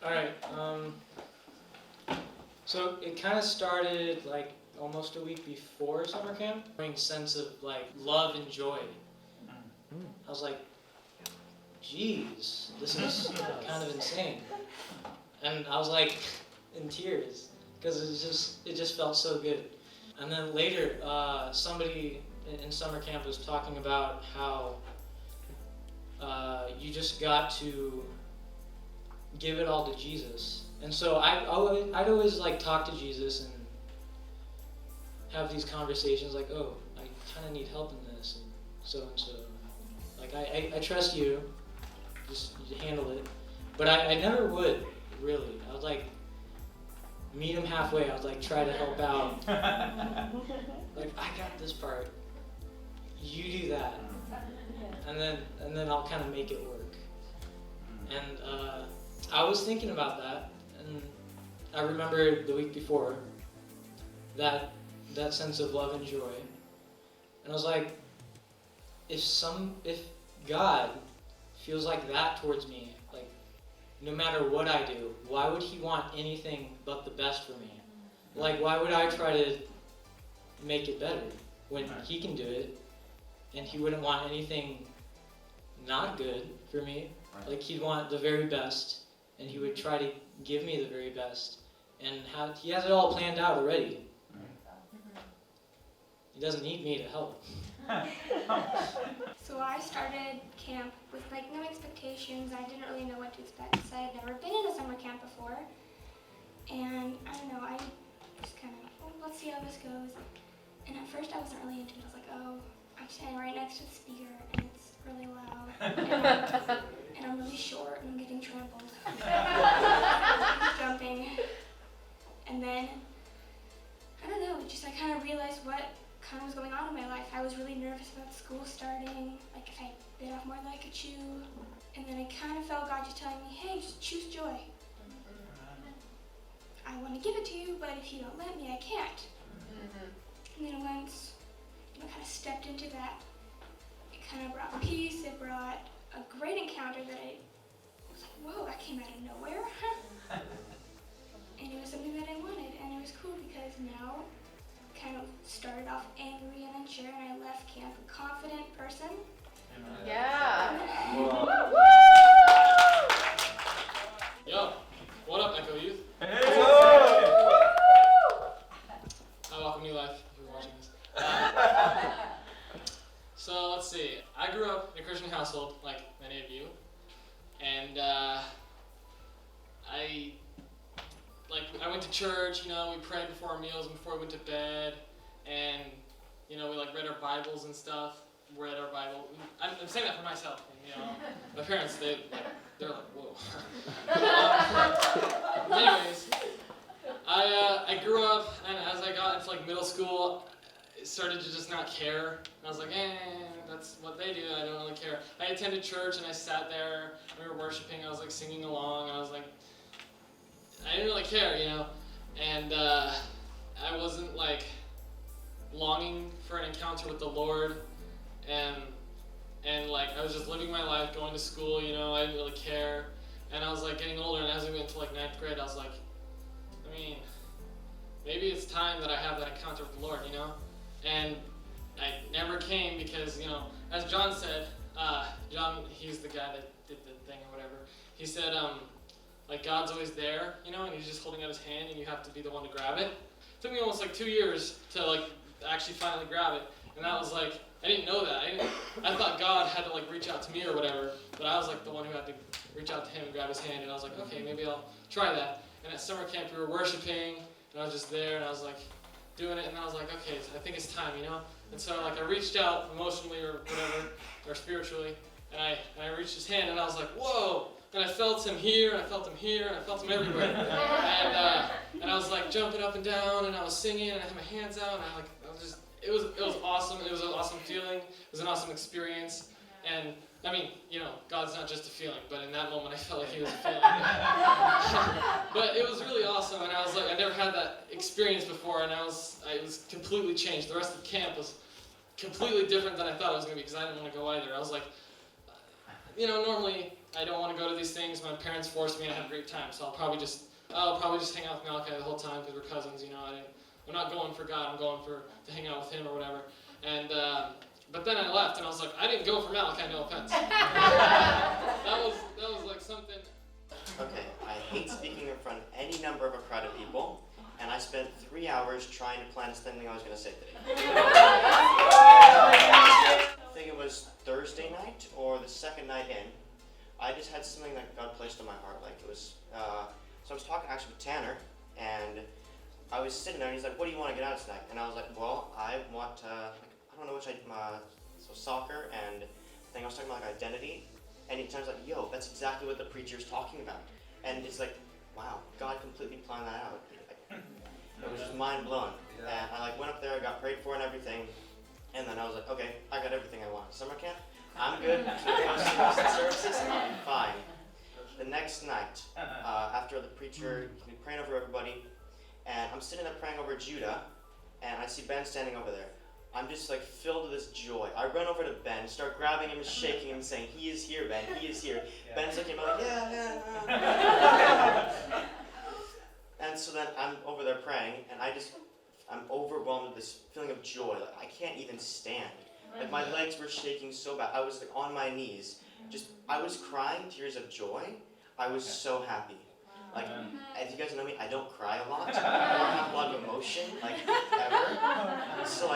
All right. So it kind of started like almost a week before summer camp. Bring sense of like love and joy. I was like, geez, this is kind of insane. And I was like in tears because it just felt so good. And then later, somebody in summer camp was talking about how you just got to give it all to Jesus. And so I'd always like talk to Jesus and have these conversations like, oh, I kind of need help in this, and so. Like, I trust you, just you handle it. But I never would, really. I would like meet him halfway. I would like try to help out. Like, I got this part. You do that. And then I'll kind of make it work. And I was thinking about that, and I remember the week before that sense of love and joy. And I was like, if God feels like that towards me, like no matter what I do, why would he want anything but the best for me? Like, why would I try to make it better when he can do it, and he wouldn't want anything not good for me? Like, he'd want the very best, and he would try to give me the very best, and he has it all planned out already. He doesn't need me to help. So I started camp with like no expectations. I didn't really know what to expect because I had never been in a summer camp before. And I don't know, I just kind of, let's see how this goes. And at first I wasn't really into it. I was like, oh, I'm standing right next to the speaker and it's really loud. And I'm really short and I'm getting trampled. Jumping. And then, I don't know, I kind of realized what kind of was going on in my life. I was really nervous about school starting, like if I bit off more than I could chew. And then I kind of felt God just telling me, hey, just choose joy. I want to give it to you, but if you don't let me, I can't. And then once I kind of stepped into that, it kind of brought peace. It brought a great encounter that I was like, whoa, that came out of nowhere. And it was something that I wanted, and it was cool because now kind of started off angry and unsure, and I left camp a confident person. Yeah. Yo, what up, Echo Youth? Hey. I welcome you live if you're watching this. So let's see. I grew up in a Christian household, like many of you, and I went to church. You know, we prayed before our meals, before we went to bed, and you know, we like read our Bibles and stuff. Read our Bible. I'm saying that for myself. You know, my parents they're like, whoa. Anyways, I grew up, and as I got into like middle school, I started to just not care. And I was like, that's what they do. I don't really care. I attended church and I sat there. We were worshiping. I was like singing along. And I was like, I didn't really care, you know. And I wasn't like longing for an encounter with the Lord. And like I was just living my life, going to school, you know. I didn't really care. And I was like getting older, and as we went to like 9th grade, I was like, I mean, maybe it's time that I have that encounter with the Lord, you know? And I never came because, you know, as John said, John, he's the guy that did the thing or whatever. He said, like God's always there, you know, and he's just holding out his hand and you have to be the one to grab it. It took me almost like 2 years to like actually finally grab it. And that was like, I didn't know that. I thought God had to like reach out to me or whatever, but I was like the one who had to reach out to him and grab his hand, and I was like, okay, maybe I'll try that. And at summer camp we were worshiping, and I was just there, and I was like doing it, and I was like, okay, I think it's time, you know? And so like I reached out emotionally or whatever, or spiritually, and I reached his hand, and I was like, whoa! And I felt him here, and I felt him here, and I felt him everywhere. And I was like jumping up and down, and I was singing, and I had my hands out, and I was just, it was awesome. It was an awesome feeling. It was an awesome experience. And I mean, you know, God's not just a feeling, but in that moment I felt like he was a feeling. But it was really awesome, and I was like, I never had that experience before, and I was completely changed. The rest of the camp was completely different than I thought it was going to be, because I didn't want to go either. I was like, normally I don't want to go to these things. My parents force me and I have a great time. So I'll probably just hang out with Malachi the whole time because we're cousins, I'm not going for God, I'm going to hang out with him or whatever. And, but then I left and I was like, I didn't go for Malachi, no offense. that was like something. Okay, I hate speaking in front of any number of a crowd of people, and I spent 3 hours trying to plan something I was going to say today. I think it was Thursday night or the second night in. I just had something that God placed on my heart. Like it was, so I was talking actually with Tanner, and I was sitting there, and he's like, "What do you want to get out of tonight?" And I was like, "Well, I want, I don't know which so soccer and thing. I was talking about like identity." And he turns like, "Yo, that's exactly what the preacher's talking about." And it's like, wow, God completely planned that out. It was just mind blowing. And I went up there, got prayed for and everything. And then I was like, okay, I got everything I want. Summer camp, I'm good. Services, I'm fine. The next night, after the preacher, he's praying over everybody, and I'm sitting there praying over Judah, and I see Ben standing over there. I'm just filled with this joy. I run over to Ben, start grabbing him and shaking him, saying, "He is here, Ben, he is here." Yeah. Ben's looking at me yeah. And so then I'm over there praying, and I'm overwhelmed with this feeling of joy. I can't even stand. My legs were shaking so bad. I was on my knees. I was crying tears of joy. I was so happy. As you guys know me, I don't cry a lot. I don't have a lot of emotion, ever. So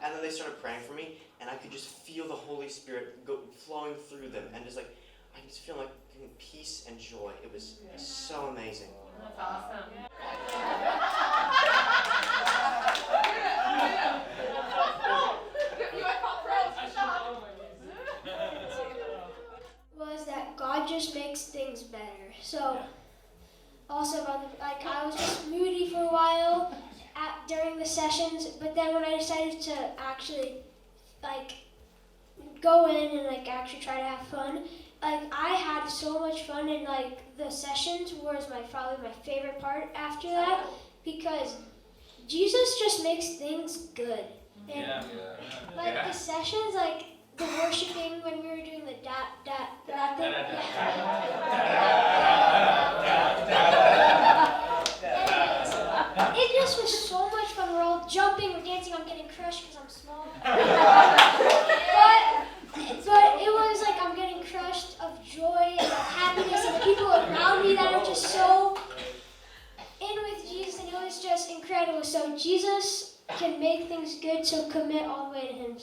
and then they started praying for me, and I could just feel the Holy Spirit flowing through them, and I just feel peace and joy. It was so amazing. That's awesome. Was that God just makes things better. So also about I was just moody for a while during the sessions, but then when I decided to actually go in and actually try to have fun, I had so much fun, and the sessions was probably my favorite part after that, because Jesus just makes things good. And the sessions, the worshiping when we were doing the that thing. It just was so much fun. We're all jumping, we're dancing. I'm getting crushed because I'm small. But it was I'm getting crushed of joy and of happiness, and the people around me that are just so in with Jesus, and it was just incredible. So Jesus can make things good, so commit all the way to Him.